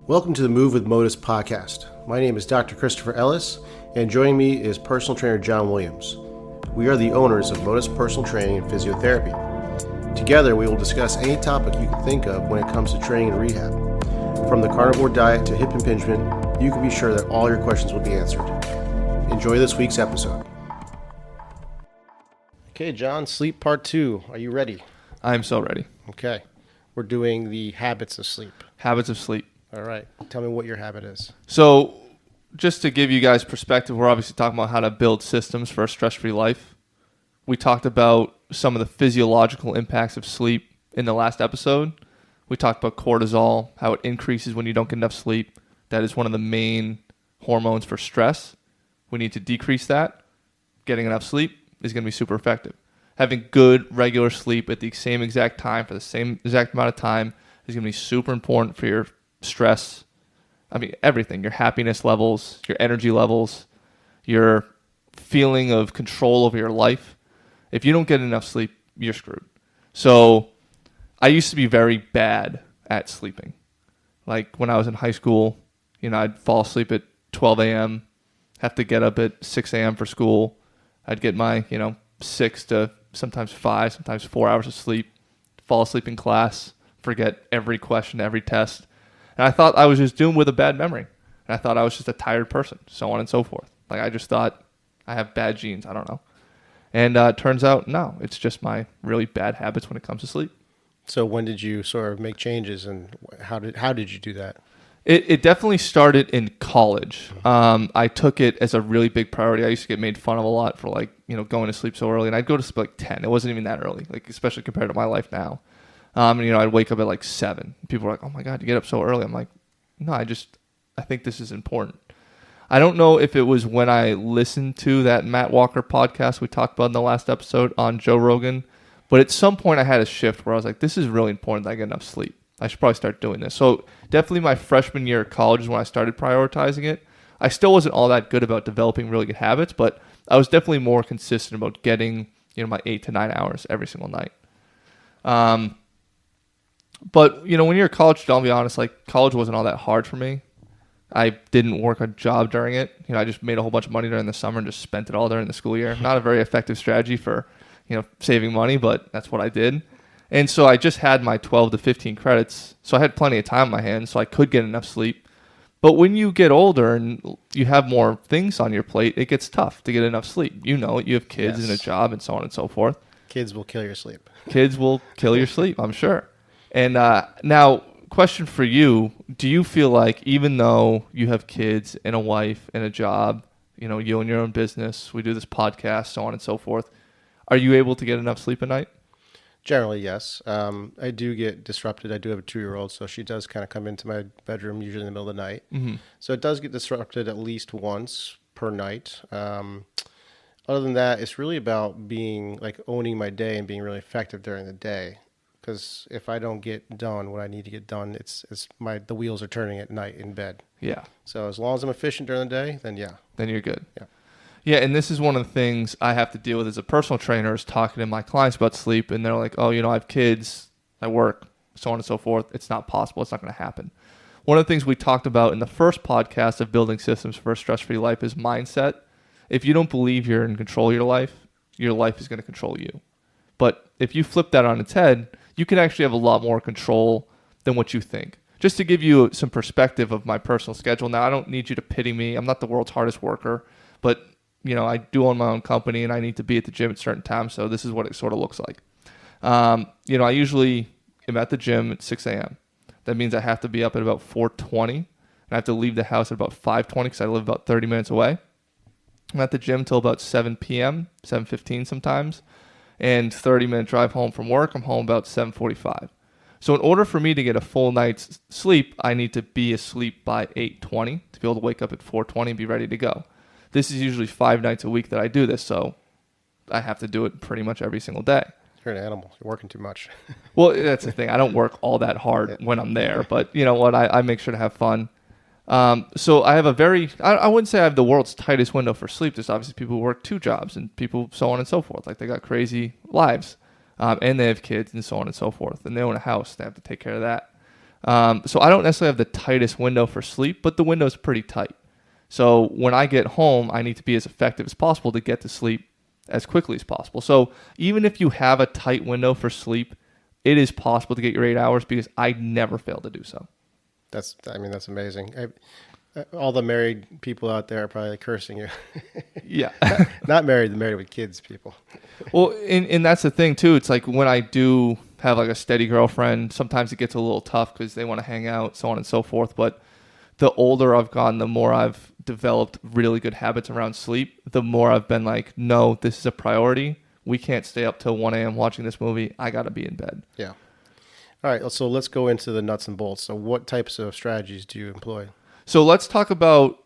Welcome to the Move with Motus Podcast. My name is Dr. Christopher Ellis, and joining me is personal trainer John Williams. We are the owners of Motus Personal Training and Physiotherapy. Together, we will discuss any topic you can think of when it comes to training and rehab. From the carnivore diet to hip impingement, you can be sure that all your questions will be answered. Enjoy this week's episode. Okay, John, sleep part 2. Are you ready? I am so ready. Okay. We're doing the habits of sleep. Habits of sleep. All right. Tell me what your habit is. So just to give you guys perspective, we're obviously talking about how to build systems for a stress-free life. We talked about some of the physiological impacts of sleep in the last episode. We talked about cortisol, how it increases when you don't get enough sleep. That is one of the main hormones for stress. We need to decrease that. Getting enough sleep is going to be super effective. Having good regular sleep at the same exact time for the same exact amount of time is going to be super important for your stress. I mean, everything. Your happiness levels, your energy levels, your feeling of control over your life. If you don't get enough sleep, you're screwed. So I used to be very bad at sleeping. Like when I was in high school, I'd fall asleep at 12 a.m., have to get up at 6 a.m. for school. I'd get my, 6 to sometimes 5, sometimes 4 hours of sleep, fall asleep in class, forget every question, every test. And I thought I was just doomed with a bad memory. And I thought I was just a tired person, so on and so forth. Like I just thought I have bad genes. I don't know. And it turns out, no, it's just my really bad habits when it comes to sleep. So when did you sort of make changes, and how did you do that? It definitely started in college. I took it as a really big priority. I used to get made fun of a lot for going to sleep so early. And I'd go to sleep like 10. It wasn't even that early, especially compared to my life now. I'd wake up at 7. People were like, oh my God, you get up so early. I'm like, no, I think this is important. I don't know if it was when I listened to that Matt Walker podcast we talked about in the last episode on Joe Rogan, but at some point I had a shift where I was like, this is really important that I get enough sleep. I should probably start doing this. So definitely my freshman year of college is when I started prioritizing it. I still wasn't all that good about developing really good habits, but I was definitely more consistent about getting, my 8 to 9 hours every single night. But, when you're a college student, I'll be honest, college wasn't all that hard for me. I didn't work a job during it. I just made a whole bunch of money during the summer and just spent it all during the school year. Not a very effective strategy for, saving money, but that's what I did. And so I just had my 12 to 15 credits. So I had plenty of time on my hands, so I could get enough sleep. But when you get older and you have more things on your plate, it gets tough to get enough sleep. You have kids and a job and so on and so forth. Kids will kill your sleep. Kids will kill your sleep, I'm sure. And now, question for you, do you feel like even though you have kids and a wife and a job, you own your own business, we do this podcast, so on and so forth, are you able to get enough sleep at night? Generally, yes. I do get disrupted. I do have a 2-year-old, so she does kind of come into my bedroom usually in the middle of the night. Mm-hmm. So it does get disrupted at least once per night. Other than that, it's really about owning my day and being really effective during the day. Because if I don't get done what I need to get done, the wheels are turning at night in bed. Yeah. So as long as I'm efficient during the day, then yeah. Then you're good. Yeah. Yeah, and this is one of the things I have to deal with as a personal trainer is talking to my clients about sleep, and they're like, oh, I have kids, I work, so on and so forth. It's not possible. It's not going to happen. One of the things we talked about in the first podcast of building systems for a stress-free life is mindset. If you don't believe you're in control of your life is going to control you. But if you flip that on its head, you can actually have a lot more control than what you think. Just to give you some perspective of my personal schedule. Now, I don't need you to pity me. I'm not the world's hardest worker, but I do own my own company and I need to be at the gym at certain times. So this is what it sort of looks like. I usually am at the gym at 6 a.m. That means I have to be up at about 4:20 and I have to leave the house at about 5:20 because I live about 30 minutes away. I'm at the gym till about 7 p.m., 7:15 sometimes. And 30-minute drive home from work, I'm home about 7:45. So in order for me to get a full night's sleep, I need to be asleep by 8:20 to be able to wake up at 4:20 and be ready to go. This is usually 5 nights a week that I do this, so I have to do it pretty much every single day. You're an animal. You're working too much. Well, that's the thing. I don't work all that hard when I'm there, but you know what? I make sure to have fun. So I have I wouldn't say I have the world's tightest window for sleep. There's obviously people who work 2 jobs and people so on and so forth. They got crazy lives and they have kids and so on and so forth. And they own a house. They have to take care of that. So I don't necessarily have the tightest window for sleep, but the window is pretty tight. So when I get home, I need to be as effective as possible to get to sleep as quickly as possible. So even if you have a tight window for sleep, it is possible to get your 8 hours because I never fail to do so. That's amazing. All the married people out there are probably cursing you. Yeah. Not married with kids people. Well, and that's the thing too. It's like when I do have like a steady girlfriend, sometimes it gets a little tough because they want to hang out, so on and so forth. But the older I've gotten, the more I've developed really good habits around sleep, the more I've been like, no, this is a priority. We can't stay up till 1 a.m. watching this movie. I got to be in bed. Yeah. All right. So let's go into the nuts and bolts. So what types of strategies do you employ? So let's talk about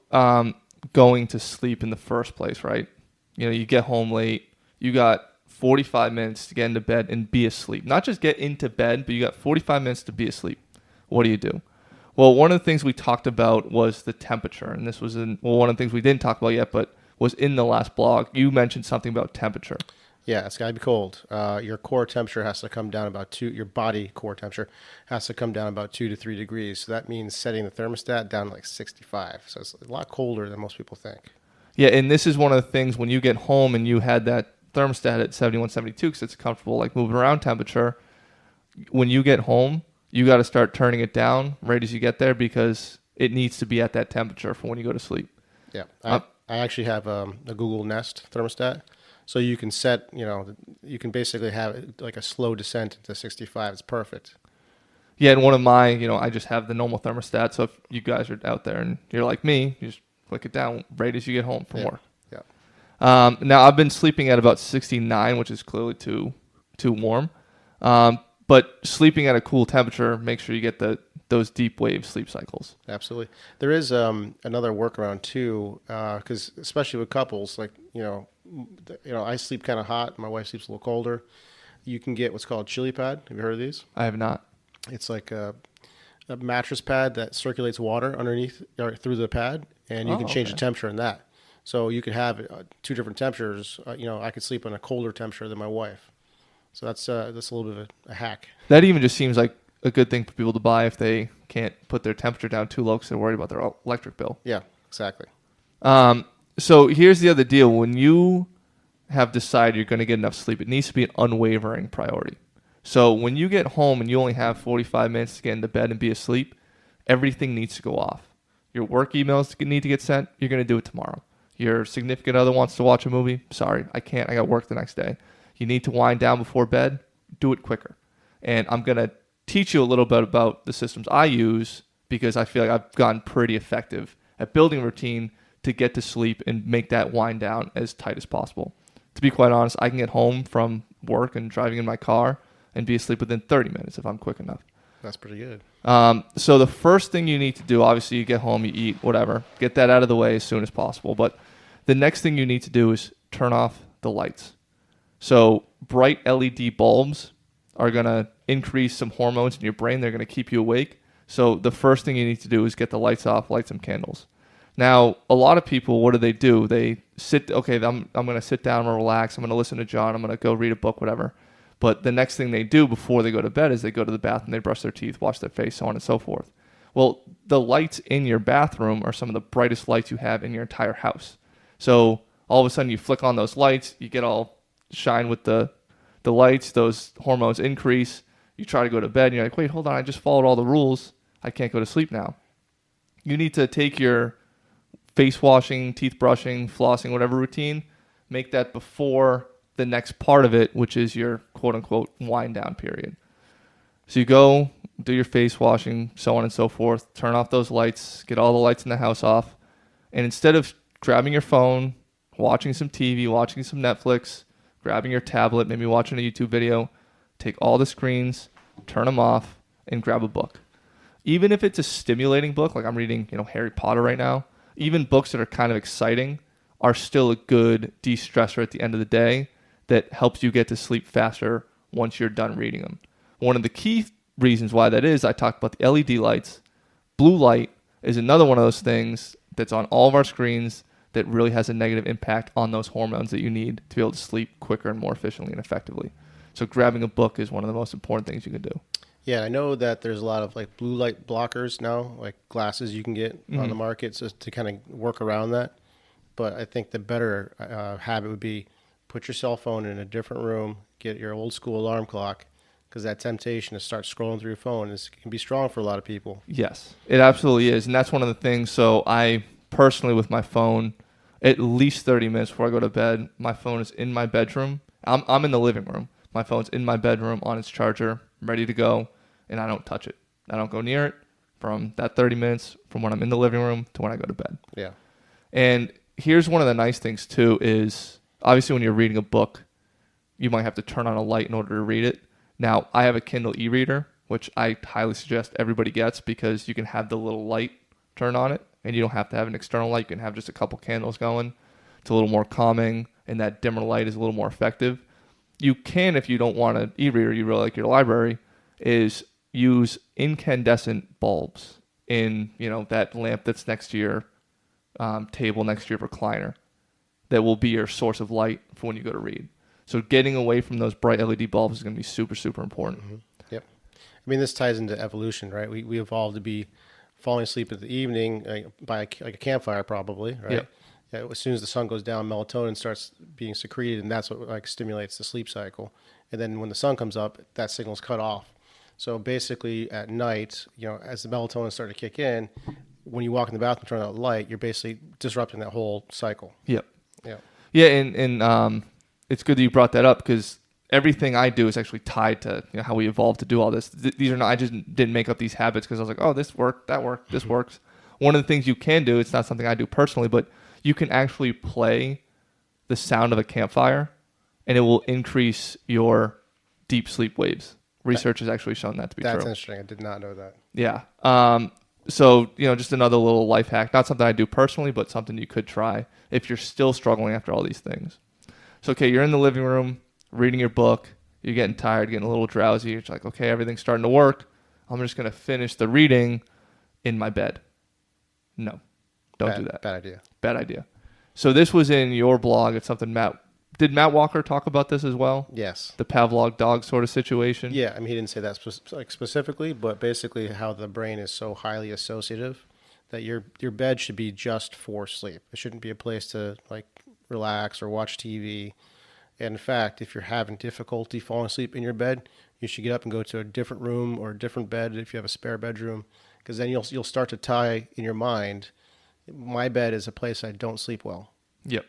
going to sleep in the first place, right? You know, you get home late. You got 45 minutes to get into bed and be asleep. Not just get into bed, but you got 45 minutes to be asleep. What do? Well, one of the things we talked about was the temperature. And this was one of the things we didn't talk about yet, but was in the last blog. You mentioned something about temperature. Yeah, it's got to be cold. Your core temperature has to come down your body core temperature has to come down about 2 to 3 degrees. So that means setting the thermostat down to like 65. So it's a lot colder than most people think. Yeah, and this is one of the things when you get home and you had that thermostat at 71, 72 because it's a comfortable like moving around temperature. When you get home, you got to start turning it down right as you get there because it needs to be at that temperature for when you go to sleep. Yeah, I actually have a Google Nest thermostat. So you can set, you can basically have it like a slow descent into 65. It's perfect. Yeah, and one of my, I just have the normal thermostat. So if you guys are out there and you're like me, you just click it down right as you get home from work. Yeah. Now, I've been sleeping at about 69, which is clearly too warm. But sleeping at a cool temperature, make sure you get those deep wave sleep cycles. Absolutely. There is another workaround too, because especially with couples, like, I sleep kind of hot. My wife sleeps a little colder. You can get what's called chili pad. Have you heard of these? I have not. It's like a mattress pad that circulates water underneath or through the pad, and you can change the temperature in that. So you could have 2 different temperatures. I could sleep on a colder temperature than my wife. So that's a little bit of a hack. That even just seems like a good thing for people to buy if they can't put their temperature down too low because they're worried about their electric bill. Yeah, exactly. So here's the other deal. When you have decided you're going to get enough sleep, it needs to be an unwavering priority. So when you get home and you only have 45 minutes to get into bed and be asleep, everything needs to go off. Your work emails need to get sent. You're going to do it tomorrow. Your significant other wants to watch a movie. Sorry, I can't. I got work the next day. You need to wind down before bed. Do it quicker. And I'm going to teach you a little bit about the systems I use because I feel like I've gotten pretty effective at building a routine to get to sleep and make that wind down as tight as possible. To be quite honest, I can get home from work and driving in my car and be asleep within 30 minutes if I'm quick enough. That's pretty good. So the first thing you need to do, obviously you get home, you eat, whatever. Get that out of the way as soon as possible. But the next thing you need to do is turn off the lights. So bright LED bulbs are going to increase some hormones in your brain. They're going to keep you awake. So the first thing you need to do is get the lights off, light some candles. Now, a lot of people, what do? They sit, okay, I'm going to sit down, I'm going to relax, I'm going to listen to John, I'm going to go read a book, whatever. But the next thing they do before they go to bed is they go to the bathroom, they brush their teeth, wash their face, so on and so forth. Well, the lights in your bathroom are some of the brightest lights you have in your entire house. So all of a sudden you flick on those lights, you get all shine with the lights, those hormones increase, you try to go to bed, and you're like, wait, hold on, I just followed all the rules, I can't go to sleep now. You need to take your face washing, teeth brushing, flossing, whatever routine, make that before the next part of it, which is your quote-unquote wind down period. So you go, do your face washing, so on and so forth, turn off those lights, get all the lights in the house off, and instead of grabbing your phone, watching some TV, watching some Netflix, grabbing your tablet, maybe watching a YouTube video, take all the screens, turn them off, and grab a book. Even if it's a stimulating book, like I'm reading, Harry Potter right now, even books that are kind of exciting are still a good de-stressor at the end of the day that helps you get to sleep faster once you're done reading them. One of the key reasons why that is, I talked about the LED lights. Blue light is another one of those things that's on all of our screens that really has a negative impact on those hormones that you need to be able to sleep quicker and more efficiently and effectively. So grabbing a book is one of the most important things you can do. Yeah, I know that there's a lot of like blue light blockers now, like glasses you can get on the market, so to kind of work around that. But I think the better habit would be put your cell phone in a different room, get your old school alarm clock, because that temptation to start scrolling through your phone can be strong for a lot of people. Yes, it absolutely is. And that's one of the things. So I personally, with my phone, at least 30 minutes before I go to bed, my phone is in my bedroom. I'm in the living room. My phone's in my bedroom on its charger, ready to go, and I don't touch it. I don't go near it from that 30 minutes from when I'm in the living room to when I go to bed. Yeah. And here's one of the nice things, too, is obviously when you're reading a book, you might have to turn on a light in order to read it. Now, I have a Kindle e-reader, which I highly suggest everybody gets because you can have the little light turn on it, and you don't have to have an external light. You can have just a couple candles going. It's a little more calming, and that dimmer light is a little more effective. You can, if you don't want an e-reader, you really like your library, is use incandescent bulbs in, that lamp that's next to your table, next to your recliner, that will be your source of light for when you go to read. So getting away from those bright LED bulbs is going to be super, super important. Mm-hmm. Yep. I mean, this ties into evolution, right? We evolved to be falling asleep in the evening by like a campfire, probably, right? Yep. Yeah, as soon as the sun goes down, melatonin starts being secreted, and that's what like stimulates the sleep cycle. And then when the sun comes up, that signal's cut off. So basically, at night, as the melatonin starts to kick in, when you walk in the bathroom, turn out the light, you're basically disrupting that whole cycle. Yep. Yeah. Yeah, and it's good that you brought that up because everything I do is actually tied to how we evolved to do all this. These are not. I just didn't make up these habits because I was like, oh, this worked, that worked, this works. One of the things you can do, it's not something I do personally, but you can actually play the sound of a campfire, and it will increase your deep sleep waves. Research has actually shown that to be true. That's interesting. I did not know that. Yeah. So, just another little life hack. Not something I do personally, but something you could try if you're still struggling after all these things. So, okay, you're in the living room, reading your book. You're getting tired, getting a little drowsy. You're like, okay, everything's starting to work. I'm just going to finish the reading in my bed. No, don't do that. Bad idea. Bad idea. So this was in your blog. It's something did Matt Walker talk about this as well? Yes. The Pavlov dog sort of situation? Yeah, I mean, he didn't say that specifically, but basically how the brain is so highly associative that your bed should be just for sleep. It shouldn't be a place to like relax or watch TV. And in fact, if you're having difficulty falling asleep in your bed, you should get up and go to a different room or a different bed if you have a spare bedroom, because then you'll start to tie in your mind, my bed is a place I don't sleep well. Yep.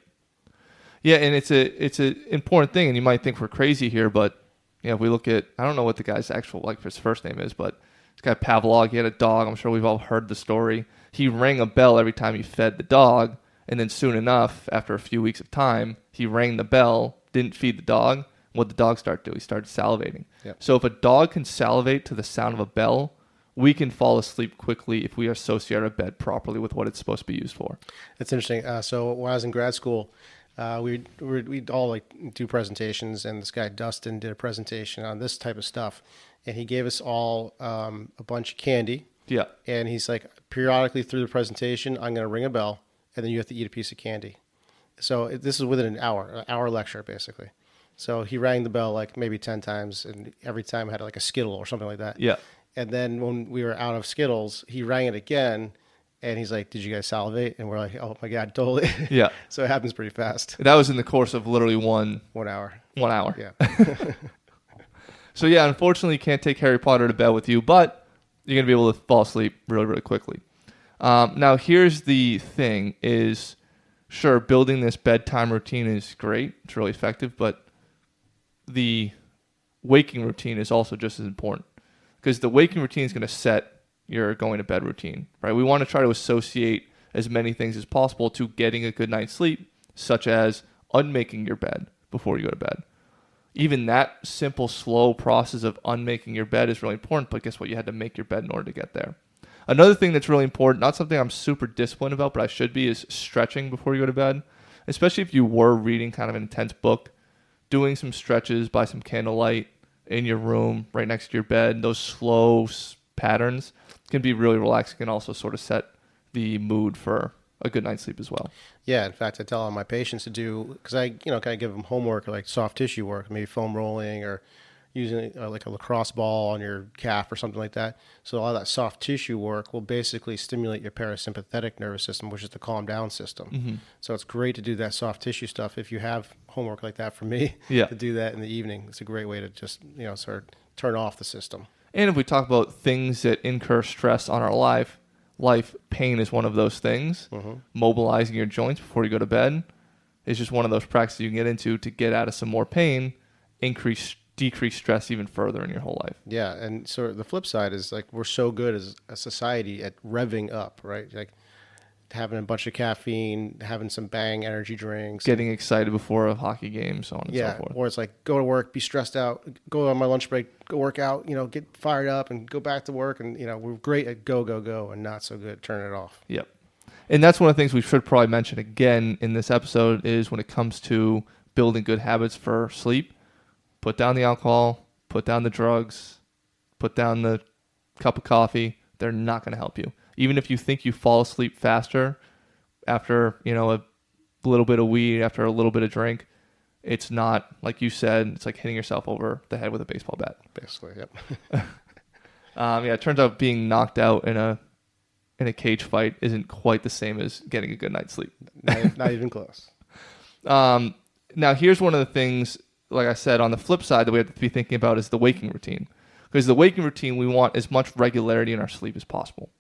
Yeah, and it's a important thing, and you might think we're crazy here, but if we look at, I don't know what the guy's actual his first name is, but this guy Pavlov, he had a dog. I'm sure we've all heard the story. He rang a bell every time he fed the dog, and then soon enough, after a few weeks of time, he rang the bell, didn't feed the dog. What did the dog start to do? He started salivating. Yep. So if a dog can salivate to the sound of a bell, we can fall asleep quickly if we associate our bed properly with what it's supposed to be used for. It's interesting. So when I was in grad school, we'd all do presentations, and this guy Dustin did a presentation on this type of stuff, and he gave us all a bunch of candy. Yeah. And he's like, periodically through the presentation, I'm going to ring a bell, and then you have to eat a piece of candy. So this is within an hour lecture, basically. So he rang the bell like maybe 10 times, and every time had like a Skittle or something like that. Yeah. And then when we were out of Skittles, he rang it again, and he's like, did you guys salivate? And we're like, oh my God, totally. Yeah. So it happens pretty fast. That was in the course of literally 1 hour. 1 hour. Yeah. So yeah, unfortunately you can't take Harry Potter to bed with you, but you're going to be able to fall asleep really, really quickly. Now here's the thing is, sure, building this bedtime routine is great. It's really effective, but the waking routine is also just as important, because the waking routine is going to set your going to bed routine, right? We want to try to associate as many things as possible to getting a good night's sleep, such as unmaking your bed before you go to bed. Even that simple, slow process of unmaking your bed is really important, but guess what? You had to make your bed in order to get there. Another thing that's really important, not something I'm super disciplined about, but I should be, is stretching before you go to bed. Especially if you were reading kind of an intense book, doing some stretches by some candlelight in your room right next to your bed, those slow patterns can be really relaxing and also sort of set the mood for a good night's sleep as well. Yeah, in fact, I tell all my patients to do, because I kind of give them homework like soft tissue work, maybe foam rolling or, using like a lacrosse ball on your calf or something like that. So a lot of that soft tissue work will basically stimulate your parasympathetic nervous system, which is the calm down system. Mm-hmm. So it's great to do that soft tissue stuff. If you have homework like that for me, Yeah. to do that in the evening, it's a great way to just, sort of turn off the system. And if we talk about things that incur stress on our life, pain is one of those things. Mm-hmm. Mobilizing your joints before you go to bed is just one of those practices you can get into to get out of some more pain, decrease stress even further in your whole life. Yeah, and so the flip side is like we're so good as a society at revving up, right? Like having a bunch of caffeine, having some bang energy drinks. Getting excited before a hockey game, so on and so forth. Or it's like go to work, be stressed out, go on my lunch break, go work out, get fired up and go back to work. And, we're great at go, and not so good at turning it off. Yep. And that's one of the things we should probably mention again in this episode is when it comes to building good habits for sleep, put down the alcohol, put down the drugs, put down the cup of coffee. They're not going to help you. Even if you think you fall asleep faster after, a little bit of weed, after a little bit of drink, it's not, like you said, it's like hitting yourself over the head with a baseball bat. Basically, yep. It turns out being knocked out in a cage fight isn't quite the same as getting a good night's sleep. Not even close. Now, here's one of the things, like I said, on the flip side that we have to be thinking about is the waking routine. Because the waking routine, we want as much regularity in our sleep as possible.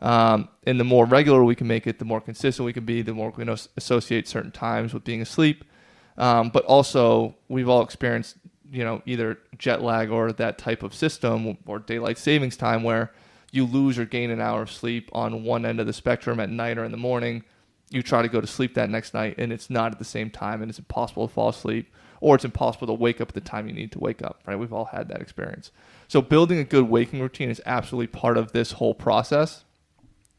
And the more regular we can make it, the more consistent we can be, the more we can associate certain times with being asleep. But also, we've all experienced, either jet lag or that type of system or daylight savings time where you lose or gain an hour of sleep on one end of the spectrum at night or in the morning. You try to go to sleep that next night, and it's not at the same time, and it's impossible to fall asleep, or it's impossible to wake up at the time you need to wake up, right? We've all had that experience. So building a good waking routine is absolutely part of this whole process.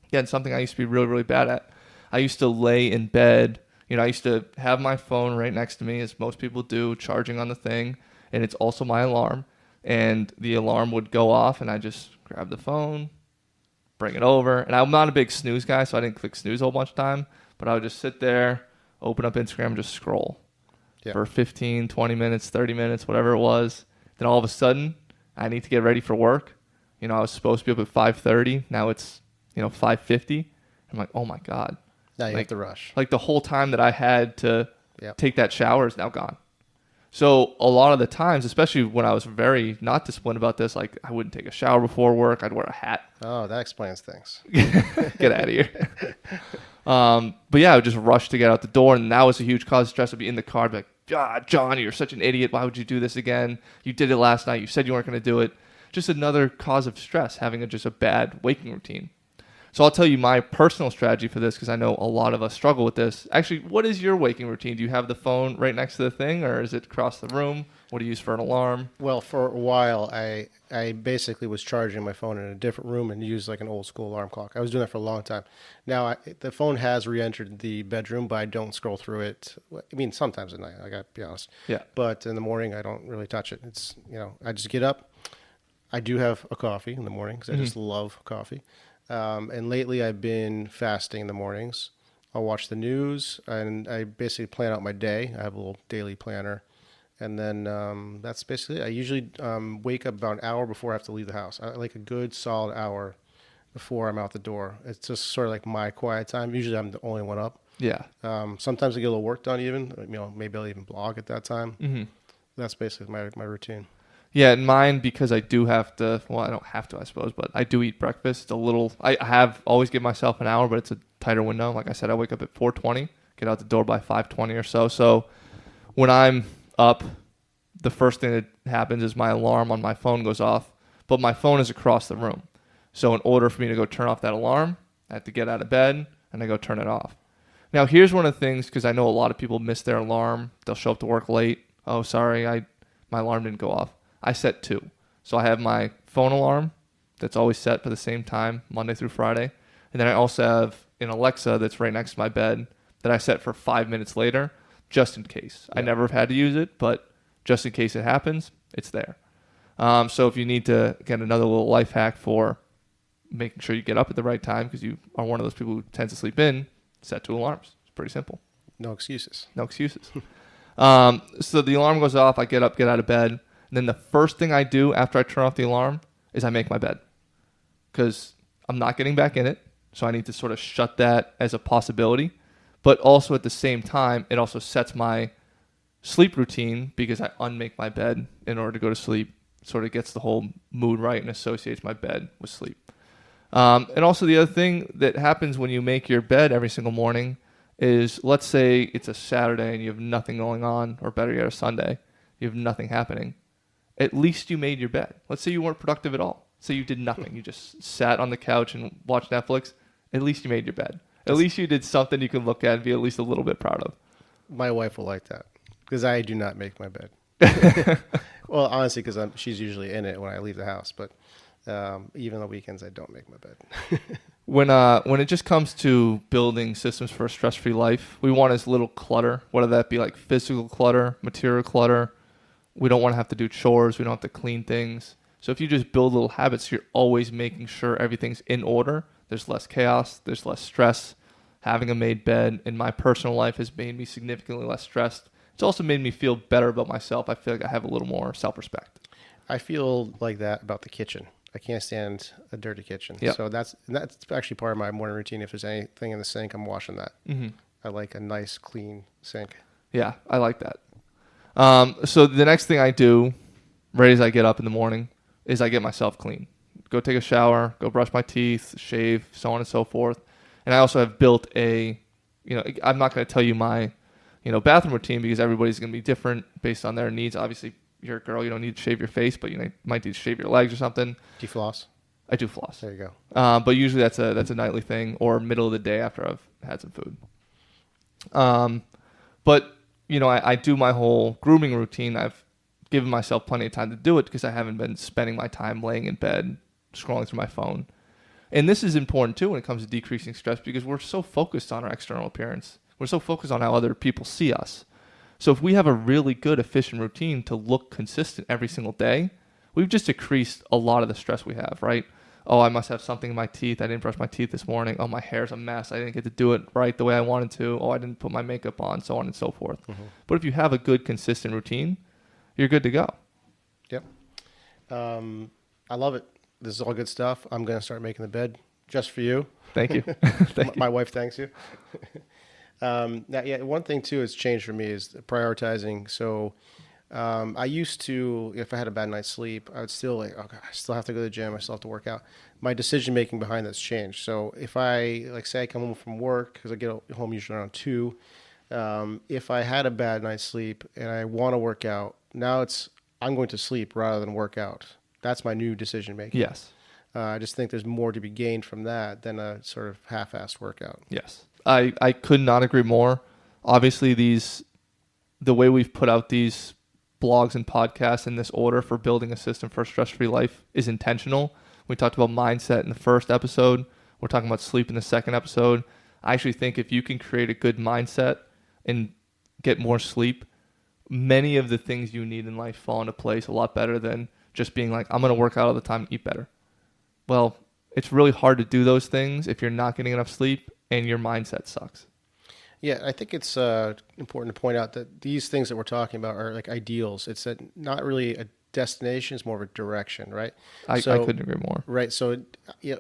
Again, something I used to be really, really bad at. I used to lay in bed. I used to have my phone right next to me, as most people do, charging on the thing, and it's also my alarm. And the alarm would go off, and I just grab the phone, bring it over. And I'm not a big snooze guy, so I didn't click snooze a whole bunch of time. But I would just sit there, open up Instagram, and just scroll for 15, 20 minutes, 30 minutes, whatever it was. Then all of a sudden, I need to get ready for work. I was supposed to be up at 5:30. Now it's 5:50. I'm like, oh my God. Now you have to rush. Like the whole time that I had to take that shower is now gone. So a lot of the times, especially when I was very not disciplined about this, like I wouldn't take a shower before work. I'd wear a hat. Oh, that explains things. Get out of here. But yeah, I would just rush to get out the door. And that was a huge cause of stress. I'd be in the car, I'd be like, ah, John, you're such an idiot. Why would you do this again? You did it last night. You said you weren't going to do it. Just another cause of stress, having just a bad waking routine. So I'll tell you my personal strategy for this because I know a lot of us struggle with this. Actually, what is your waking routine? Do you have the phone right next to the thing, or is it across the room? What do you use for an alarm? Well, for a while, I basically was charging my phone in a different room and used like an old school alarm clock. I was doing that for a long time. Now, the phone has re-entered the bedroom, but I don't scroll through it. I mean, sometimes at night, I got to be honest. Yeah. But in the morning, I don't really touch it. It's, I just get up. I do have a coffee in the morning because I just love coffee. And lately I've been fasting in the mornings. I'll watch the news and I basically plan out my day. I have a little daily planner. And then that's basically it. I usually wake up about an hour before I have to leave the house. I like a good solid hour before I'm out the door. It's just sort of like my quiet time. Usually I'm the only one up. Yeah. Sometimes I get a little work done even. Maybe I'll even blog at that time. Mm-hmm. That's basically my routine. Yeah, and mine, because I do have to, well, I don't have to, I suppose, but I do eat breakfast. It's a little, I have always give myself an hour, but it's a tighter window. Like I said, I wake up at 4:20, get out the door by 5:20 or so. So when I'm up, the first thing that happens is my alarm on my phone goes off, but my phone is across the room. So in order for me to go turn off that alarm, I have to get out of bed and I go turn it off. Now, here's one of the things, because I know a lot of people miss their alarm. They'll show up to work late. Oh, sorry, my alarm didn't go off. I set 2. So I have my phone alarm that's always set for the same time, Monday through Friday. And then I also have an Alexa that's right next to my bed that I set for 5 minutes later, just in case. Yeah. I never have had to use it, but just in case it happens, it's there. So if you need to get another little life hack for making sure you get up at the right time because you are one of those people who tends to sleep in, set 2 alarms. It's pretty simple. No excuses. No excuses. So the alarm goes off. I get up, get out of bed. And then the first thing I do after I turn off the alarm is I make my bed. Because I'm not getting back in it. So I need to sort of shut that as a possibility. But also at the same time, it also sets my sleep routine because I unmake my bed in order to go to sleep. Sort of gets the whole mood right and associates my bed with sleep. And also the other thing that happens when you make your bed every single morning is, let's say it's a Saturday and you have nothing going on, or better yet, a Sunday, you have nothing happening. At least you made your bed. Let's say you weren't productive at all. Say you did nothing. You just sat on the couch and watched Netflix. At least you made your bed. At least you did something you can look at and be at least a little bit proud of. My wife will like that because I do not make my bed. Well, honestly, because she's usually in it when I leave the house. But even on weekends, I don't make my bed. When it just comes to building systems for a stress-free life, we want as little clutter, whether that be like physical clutter, material clutter. We don't want to have to do chores. We don't have to clean things. So if you just build little habits, you're always making sure everything's in order. There's less chaos. There's less stress. Having a made bed in my personal life has made me significantly less stressed. It's also made me feel better about myself. I feel like I have a little more self-respect. I feel like that about the kitchen. I can't stand a dirty kitchen. Yep. So that's actually part of my morning routine. If there's anything in the sink, I'm washing that. Mm-hmm. I like a nice, clean sink. Yeah, I like that. So the next thing I do, right as I get up in the morning, is I get myself clean. Go take a shower, go brush my teeth, shave, so on and so forth. And I also have built I'm not going to tell you my, bathroom routine because everybody's going to be different based on their needs. Obviously, you're a girl, you don't need to shave your face, but you might need to shave your legs or something. Do you floss? I do floss. There you go. But usually that's a nightly thing or middle of the day after I've had some food. But I do my whole grooming routine. I've given myself plenty of time to do it because I haven't been spending my time laying in bed, scrolling through my phone. And this is important too when it comes to decreasing stress because we're so focused on our external appearance. We're so focused on how other people see us. So if we have a really good, efficient routine to look consistent every single day, we've just decreased a lot of the stress we have, right? Oh, I must have something in my teeth. I didn't brush my teeth this morning. Oh, my hair's a mess. I didn't get to do it right the way I wanted to. Oh, I didn't put my makeup on, so on and so forth. Mm-hmm. But if you have a good, consistent routine, you're good to go. Yep. I love it. This is all good stuff. I'm going to start making the bed just for you. Thank you. My wife thanks you. One thing too has changed for me is prioritizing. So I used to, if I had a bad night's sleep, I would still I still have to go to the gym. I still have to work out. My decision making behind that's changed. So if I say I come home from work because I get home usually around 2, if I had a bad night's sleep and I want to work out, now I'm going to sleep rather than work out. That's my new decision making. Yes. I just think there's more to be gained from that than a sort of half-assed workout. Yes. I could not agree more. Obviously, the way we've put out these blogs and podcasts in this order for building a system for a stress-free life is intentional. We talked about mindset in the first episode. We're talking about sleep in the second episode. I actually think if you can create a good mindset and get more sleep, many of the things you need in life fall into place a lot better than just being like, I'm going to work out all the time and eat better. Well, it's really hard to do those things if you're not getting enough sleep and your mindset sucks. Yeah, I think it's important to point out that these things that we're talking about are like ideals. It's not really a destination, it's more of a direction, right? I couldn't agree more. Right, so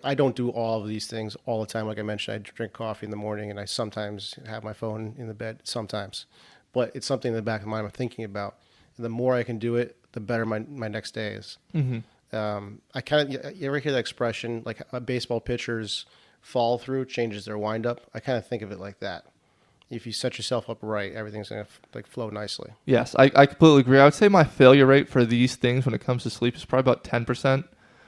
I don't do all of these things all the time. Like I mentioned, I drink coffee in the morning and I sometimes have my phone in the bed, sometimes. But it's something in the back of my mind I'm thinking about. And the more I can do it, the better my next day is. Mm-hmm. You ever hear that expression, like a baseball pitcher's fall through changes their wind up? I kind of think of it like that. If you set yourself up right, everything's going to flow nicely. Yes, I completely agree. I would say my failure rate for these things when it comes to sleep is probably about 10%.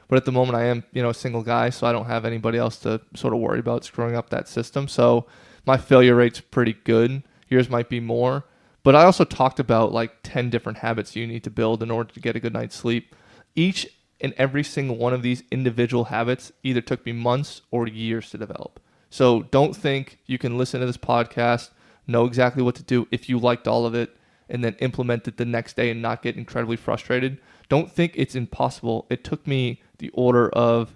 But at the moment I am, a single guy, so I don't have anybody else to sort of worry about screwing up that system. So my failure rate's pretty good. Yours might be more. But I also talked about like 10 different habits you need to build in order to get a good night's sleep. Each and every single one of these individual habits either took me months or years to develop. So don't think you can listen to this podcast, know exactly what to do if you liked all of it, and then implement it the next day and not get incredibly frustrated. Don't think it's impossible. It took me the order of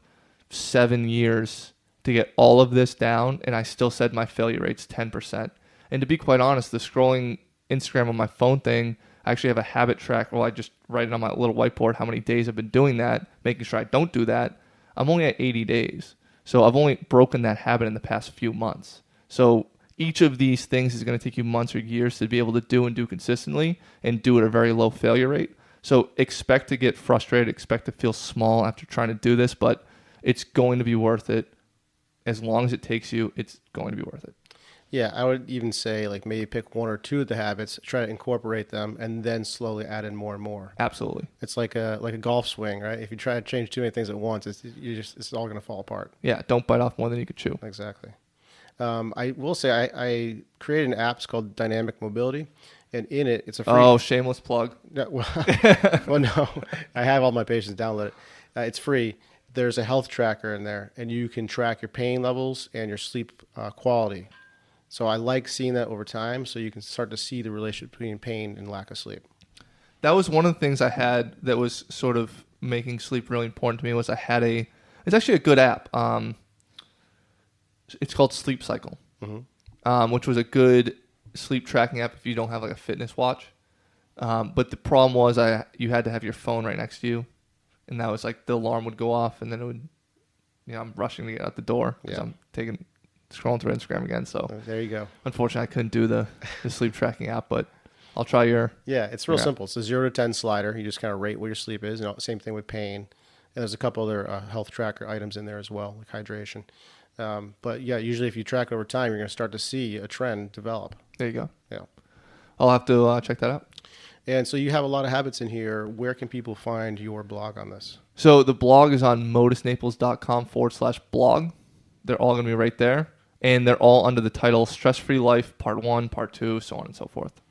7 years to get all of this down, and I still said my failure rate's 10%. And to be quite honest, the scrolling Instagram on my phone thing, I actually have a habit track. Well, I just write it on my little whiteboard how many days I've been doing that, making sure I don't do that. I'm only at 80 days. So I've only broken that habit in the past few months. So each of these things is going to take you months or years to be able to do and do consistently and do at a very low failure rate. So expect to get frustrated, expect to feel small after trying to do this, but it's going to be worth it. As long as it takes you, it's going to be worth it. Yeah, I would even say like maybe pick one or two of the habits, try to incorporate them, and then slowly add in more and more. Absolutely. It's like a golf swing, right? If you try to change too many things at once, it's all going to fall apart. Yeah, don't bite off more than you could chew. Exactly. I will say I created an app called Dynamic Mobility, and in it, it's a free... Oh, shameless plug. No, well, no, I have all my patients download it. It's free. There's a health tracker in there, and you can track your pain levels and your sleep quality. So I like seeing that over time, so you can start to see the relationship between pain and lack of sleep. That was one of the things I had that was sort of making sleep really important to me. Was I had it's actually a good app. It's called Sleep Cycle, which was a good sleep tracking app if you don't have like a fitness watch. But the problem was you had to have your phone right next to you, and that was like the alarm would go off, and then it would, I'm rushing to get out the door because I'm scrolling through Instagram again. So there you go. Unfortunately, I couldn't do the sleep tracking app, but I'll try your... Yeah, it's real simple. It's a 0 to 10 slider. You just kind of rate what your sleep is. Same thing with pain. And there's a couple other health tracker items in there as well, like hydration. But yeah, usually if you track over time, you're going to start to see a trend develop. There you go. Yeah. I'll have to check that out. And so you have a lot of habits in here. Where can people find your blog on this? So the blog is on motusnaples.com/blog. They're all going to be right there. And they're all under the title Stress-Free Life, Part 1, Part 2, so on and so forth.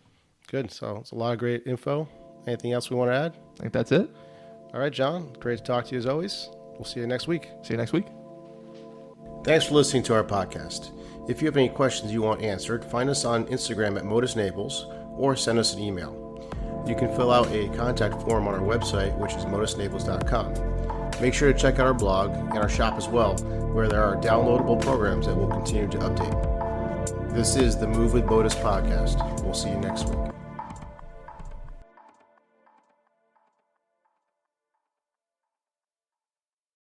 Good. So it's a lot of great info. Anything else we want to add? I think that's it. All right, John. Great to talk to you as always. We'll see you next week. See you next week. Thanks for listening to our podcast. If you have any questions you want answered, find us on Instagram at Motus Naples or send us an email. You can fill out a contact form on our website, which is motusnaples.com. Make sure to check out our blog and our shop as well, where there are downloadable programs that we'll continue to update. This is the Move with Motus podcast. We'll see you next week.